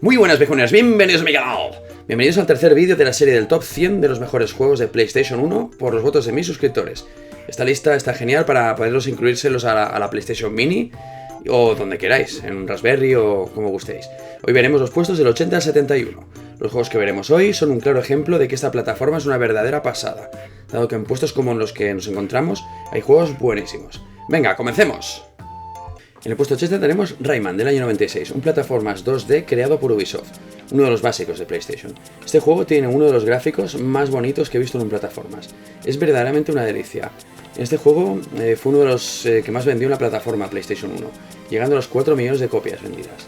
Muy buenas viejuneras, bienvenidos a mi canal. Bienvenidos al tercer vídeo de la serie del top 100 de los mejores juegos de PlayStation 1 por los votos de mis suscriptores. Esta lista está genial para poderlos incluírselos a la PlayStation Mini o donde queráis, en un Raspberry o como gustéis. Hoy veremos los puestos del 80 al 71. Los juegos que veremos hoy son un claro ejemplo de que esta plataforma es una verdadera pasada, dado que en puestos como en los que nos encontramos hay juegos buenísimos. Venga, comencemos. En el puesto 80 tenemos Rayman del año 96, un plataformas 2D creado por Ubisoft, uno de los básicos de PlayStation. Este juego tiene uno de los gráficos más bonitos que he visto en un plataformas. Es verdaderamente una delicia. Este juego fue uno de los que más vendió en la plataforma PlayStation 1, llegando a los 4 millones de copias vendidas.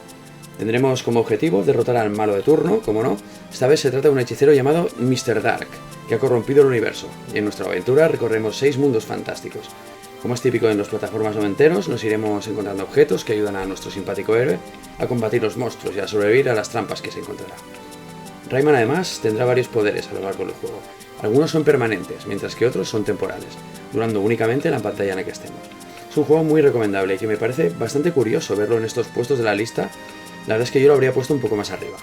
Tendremos como objetivo derrotar al malo de turno, como no. Esta vez se trata de un hechicero llamado Mr. Dark, que ha corrompido el universo, y en nuestra aventura recorremos 6 mundos fantásticos. Como es típico en las plataformas noventeros, nos iremos encontrando objetos que ayudan a nuestro simpático héroe a combatir los monstruos y a sobrevivir a las trampas que se encontrará. Rayman además tendrá varios poderes a lo largo del juego. Algunos son permanentes, mientras que otros son temporales, durando únicamente en la pantalla en la que estemos. Es un juego muy recomendable y que me parece bastante curioso verlo en estos puestos de la lista. La verdad es que yo lo habría puesto un poco más arriba.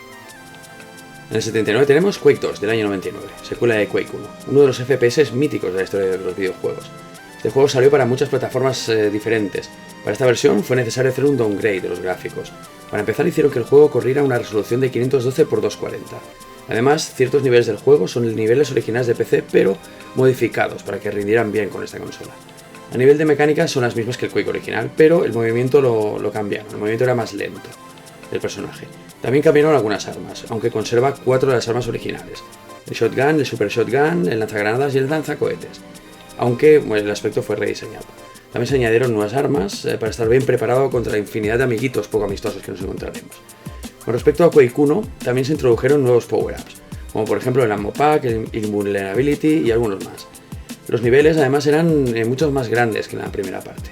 En el 79 tenemos Quake 2 del año 99, secuela de Quake 1, uno de los FPS míticos de la historia de los videojuegos. Este juego salió para muchas plataformas diferentes. Para esta versión fue necesario hacer un downgrade de los gráficos. Para empezar hicieron que el juego corriera a una resolución de 512 x 240. Además, ciertos niveles del juego son niveles originales de PC, pero modificados para que rindieran bien con esta consola. A nivel de mecánica son las mismas que el Quake original, pero el movimiento lo cambiaron, el movimiento era más lento del personaje. También cambiaron algunas armas, aunque conserva 4 de las armas originales: el shotgun, el super shotgun, el lanzagranadas y el lanzacohetes, aunque el aspecto fue rediseñado. También se añadieron nuevas armas para estar bien preparado contra la infinidad de amiguitos poco amistosos que nos encontraremos. Con respecto a Quake 1, también se introdujeron nuevos power-ups, como por ejemplo el Ammo Pack, el Invulnerability y algunos más. Los niveles además eran muchos más grandes que en la primera parte.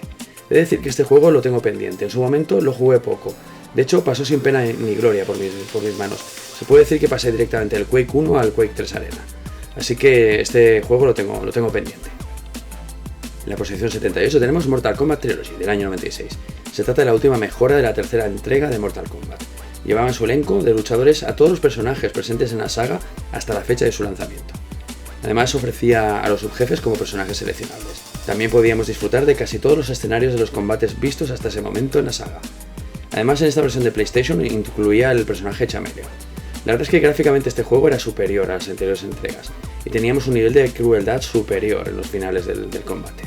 He de decir que este juego lo tengo pendiente, en su momento lo jugué poco. De hecho, pasó sin pena ni gloria por mis manos. Se puede decir que pasé directamente del Quake 1 al Quake 3 Arena. Así que este juego lo tengo pendiente. En la posición 78 tenemos Mortal Kombat Trilogy del año 96. Se trata de la última mejora de la tercera entrega de Mortal Kombat. Llevaba en su elenco de luchadores a todos los personajes presentes en la saga hasta la fecha de su lanzamiento. Además ofrecía a los subjefes como personajes seleccionables. También podíamos disfrutar de casi todos los escenarios de los combates vistos hasta ese momento en la saga. Además, en esta versión de PlayStation incluía el personaje Chameleon. La verdad es que gráficamente este juego era superior a las anteriores entregas, y teníamos un nivel de crueldad superior en los finales del combate.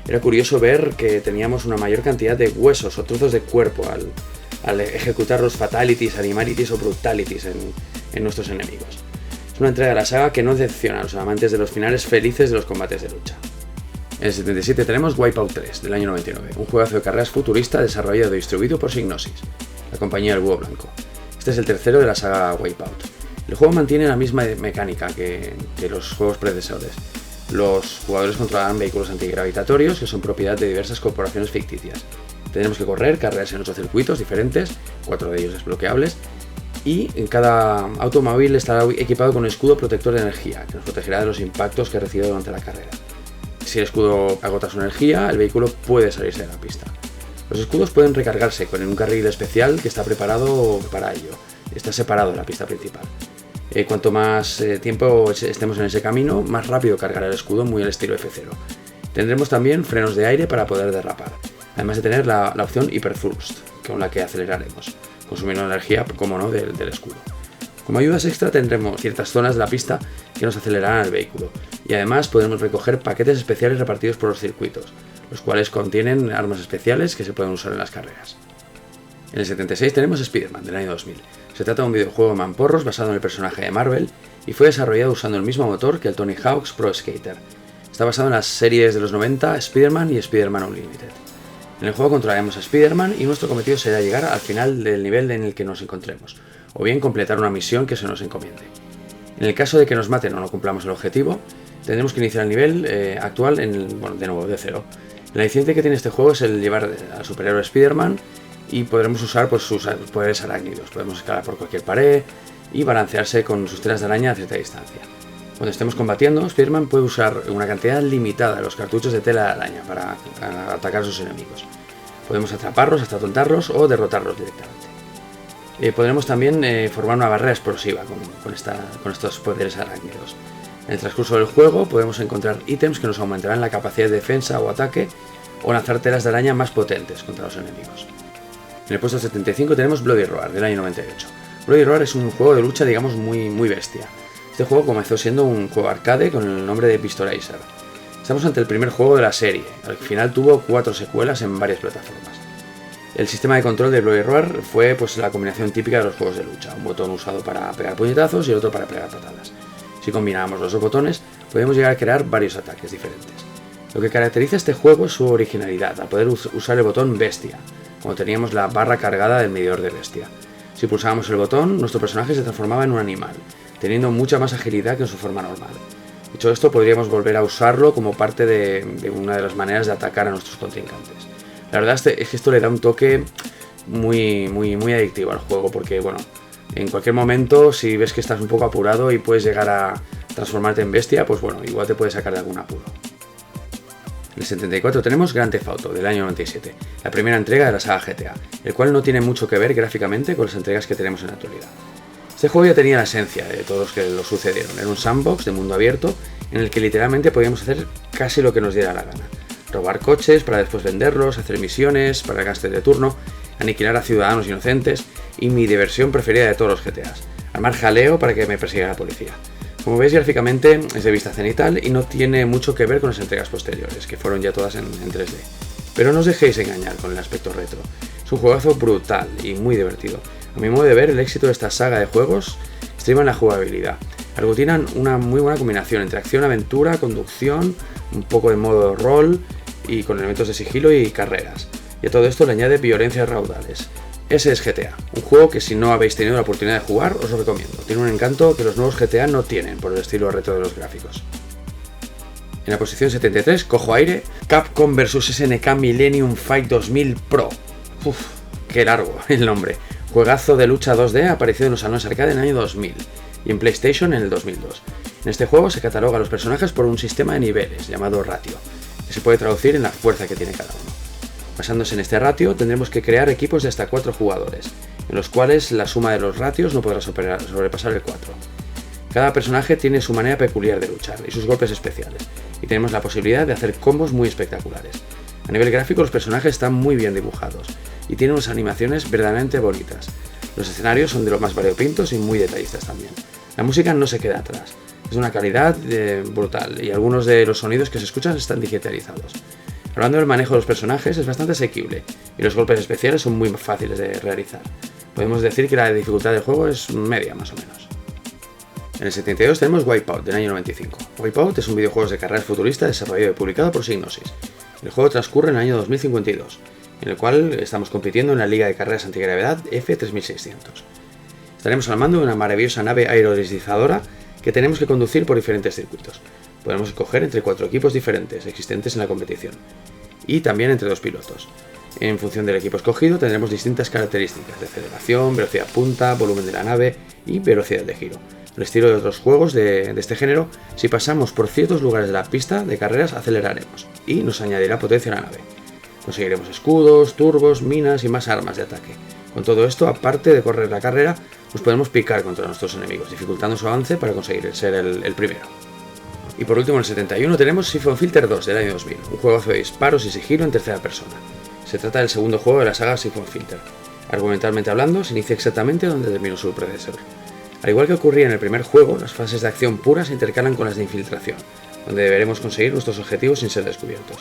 Era curioso ver que teníamos una mayor cantidad de huesos o trozos de cuerpo al ejecutar los fatalities, animalities o brutalities en nuestros enemigos. Es una entrega de la saga que no decepciona a los amantes de los finales felices de los combates de lucha. En el 77 tenemos Wipeout 3 del año 99, un juegazo de carreras futurista desarrollado y distribuido por Psygnosis, la compañía del Búho Blanco. Este es el tercero de la saga Wipeout. El juego mantiene la misma mecánica que los juegos predecesores. Los jugadores controlarán vehículos antigravitatorios que son propiedad de diversas corporaciones ficticias. Tendremos que correr carreras en 8 circuitos diferentes, 4 de ellos desbloqueables, y en cada automóvil estará equipado con un escudo protector de energía que nos protegerá de los impactos que recibe durante la carrera. Si el escudo agota su energía, el vehículo puede salirse de la pista. Los escudos pueden recargarse con un carril especial que está preparado para ello. Está separado de la pista principal. Cuanto más tiempo estemos en ese camino, más rápido cargará el escudo, muy al estilo F0. Tendremos también frenos de aire para poder derrapar, además de tener la opción Hyper Thrust, con la que aceleraremos, consumiendo energía, como no, del escudo. Como ayudas extra tendremos ciertas zonas de la pista que nos acelerarán el vehículo, y además podremos recoger paquetes especiales repartidos por los circuitos, los cuales contienen armas especiales que se pueden usar en las carreras. En el 76 tenemos Spider-Man del año 2000. Se trata de un videojuego de mamporros basado en el personaje de Marvel y fue desarrollado usando el mismo motor que el Tony Hawk's Pro Skater. Está basado en las series de los 90 Spider-Man y Spider-Man Unlimited. En el juego controlaremos a Spider-Man y nuestro cometido será llegar al final del nivel en el que nos encontremos, o bien completar una misión que se nos encomiende. En el caso de que nos maten o no cumplamos el objetivo, tendremos que iniciar el nivel actual de nuevo de cero. El aliciente que tiene este juego es el llevar al superhéroe Spider-Man y podremos usar sus poderes arácnidos. Podemos escalar por cualquier pared y balancearse con sus telas de araña a cierta distancia. Cuando estemos combatiendo, Spider-Man puede usar una cantidad limitada de los cartuchos de tela de araña para atacar a sus enemigos. Podemos atraparlos hasta tontarlos o derrotarlos directamente. Podremos también formar una barrera explosiva con estos poderes arácnidos. En el transcurso del juego podemos encontrar ítems que nos aumentarán la capacidad de defensa o ataque, o lanzar telas de araña más potentes contra los enemigos. En el puesto 75 tenemos Bloody Roar, del año 98. Bloody Roar es un juego de lucha, digamos, muy bestia. Este juego comenzó siendo un juego arcade con el nombre de Pistoracer. Estamos ante el primer juego de la serie, al final tuvo 4 secuelas en varias plataformas. El sistema de control de Bloody Roar fue pues la combinación típica de los juegos de lucha, un botón usado para pegar puñetazos y el otro para pegar patadas. Si combinábamos los dos botones, podemos llegar a crear varios ataques diferentes. Lo que caracteriza este juego es su originalidad, al poder usar el botón bestia, como teníamos la barra cargada del medidor de bestia. Si pulsábamos el botón, nuestro personaje se transformaba en un animal, teniendo mucha más agilidad que en su forma normal. Dicho esto, podríamos volver a usarlo como parte de una de las maneras de atacar a nuestros contrincantes. La verdad es que esto le da un toque muy adictivo al juego, porque bueno, en cualquier momento, si ves que estás un poco apurado y puedes llegar a transformarte en bestia, pues bueno, igual te puede sacar de algún apuro. En el 74 tenemos Grand Theft Auto, del año 97, la primera entrega de la saga GTA, el cual no tiene mucho que ver gráficamente con las entregas que tenemos en la actualidad. Este juego ya tenía la esencia de todos los que lo sucedieron, era un sandbox de mundo abierto en el que literalmente podíamos hacer casi lo que nos diera la gana. Robar coches para después venderlos, hacer misiones para el gángster de turno, aniquilar a ciudadanos inocentes y mi diversión preferida de todos los GTAs, armar jaleo para que me persiguiera la policía. Como veis, gráficamente es de vista cenital y no tiene mucho que ver con las entregas posteriores, que fueron ya todas en 3D. Pero no os dejéis engañar con el aspecto retro. Es un juegazo brutal y muy divertido. A mi modo de ver, el éxito de esta saga de juegos estriba en la jugabilidad. Aglutinan una muy buena combinación entre acción, aventura, conducción, un poco de modo rol y con elementos de sigilo y carreras. Y a todo esto le añade violencias raudales. Ese es GTA, un juego que si no habéis tenido la oportunidad de jugar os lo recomiendo. Tiene un encanto que los nuevos GTA no tienen por el estilo retro de los gráficos. En la posición 73, cojo aire, Capcom vs SNK Millennium Fight 2000 Pro. Uf, qué largo el nombre. Juegazo de lucha 2D aparecido en los salones arcade en el año 2000 y en PlayStation en el 2002. En este juego se cataloga a los personajes por un sistema de niveles llamado ratio, que se puede traducir en la fuerza que tiene cada uno. Basándose en este ratio, tendremos que crear equipos de hasta 4 jugadores, en los cuales la suma de los ratios no podrá sobrepasar el 4. Cada personaje tiene su manera peculiar de luchar y sus golpes especiales, y tenemos la posibilidad de hacer combos muy espectaculares. A nivel gráfico, los personajes están muy bien dibujados, y tienen unas animaciones verdaderamente bonitas. Los escenarios son de lo más variopintos y muy detallistas también. La música no se queda atrás, es de una calidad brutal, y algunos de los sonidos que se escuchan están digitalizados. Hablando del manejo de los personajes, es bastante asequible y los golpes especiales son muy fáciles de realizar. Podemos decir que la dificultad del juego es media más o menos. En el 72 tenemos Wipeout del año 95. Wipeout es un videojuego de carreras futurista desarrollado y publicado por Psygnosis. El juego transcurre en el año 2052, en el cual estamos compitiendo en la liga de carreras antigravedad F3600. Estaremos al mando de una maravillosa nave aerodeslizadora que tenemos que conducir por diferentes circuitos. Podemos escoger entre 4 equipos diferentes existentes en la competición, y también entre 2 pilotos. En función del equipo escogido tendremos distintas características de aceleración, velocidad punta, volumen de la nave y velocidad de giro. Al estilo de otros juegos de este género, si pasamos por ciertos lugares de la pista de carreras aceleraremos y nos añadirá potencia a la nave. Conseguiremos escudos, turbos, minas y más armas de ataque. Con todo esto, aparte de correr la carrera, nos podemos picar contra nuestros enemigos, dificultando su avance para conseguir ser el primero. Y por último, en el 71 tenemos Siphon Filter 2 del año 2000, un juego de disparos y sigilo en tercera persona. Se trata del segundo juego de la saga Siphon Filter. Argumentalmente hablando, se inicia exactamente donde terminó su predecesor. Al igual que ocurría en el primer juego, las fases de acción pura se intercalan con las de infiltración, donde deberemos conseguir nuestros objetivos sin ser descubiertos.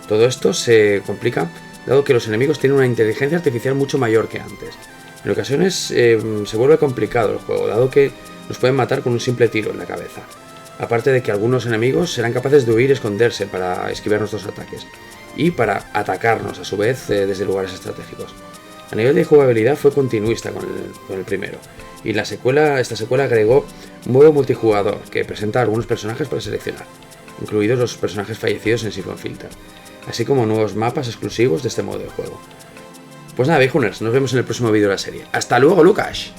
Todo esto se complica dado que los enemigos tienen una inteligencia artificial mucho mayor que antes. En ocasiones se vuelve complicado el juego, dado que nos pueden matar con un simple tiro en la cabeza. Aparte de que algunos enemigos serán capaces de huir y esconderse para esquivar nuestros ataques, y para atacarnos a su vez desde lugares estratégicos. A nivel de jugabilidad fue continuista con el primero, y esta secuela agregó un modo multijugador que presenta algunos personajes para seleccionar, incluidos los personajes fallecidos en Siphon Filter, así como nuevos mapas exclusivos de este modo de juego. Pues nada, viejuners, nos vemos en el próximo vídeo de la serie. ¡Hasta luego, Lucas!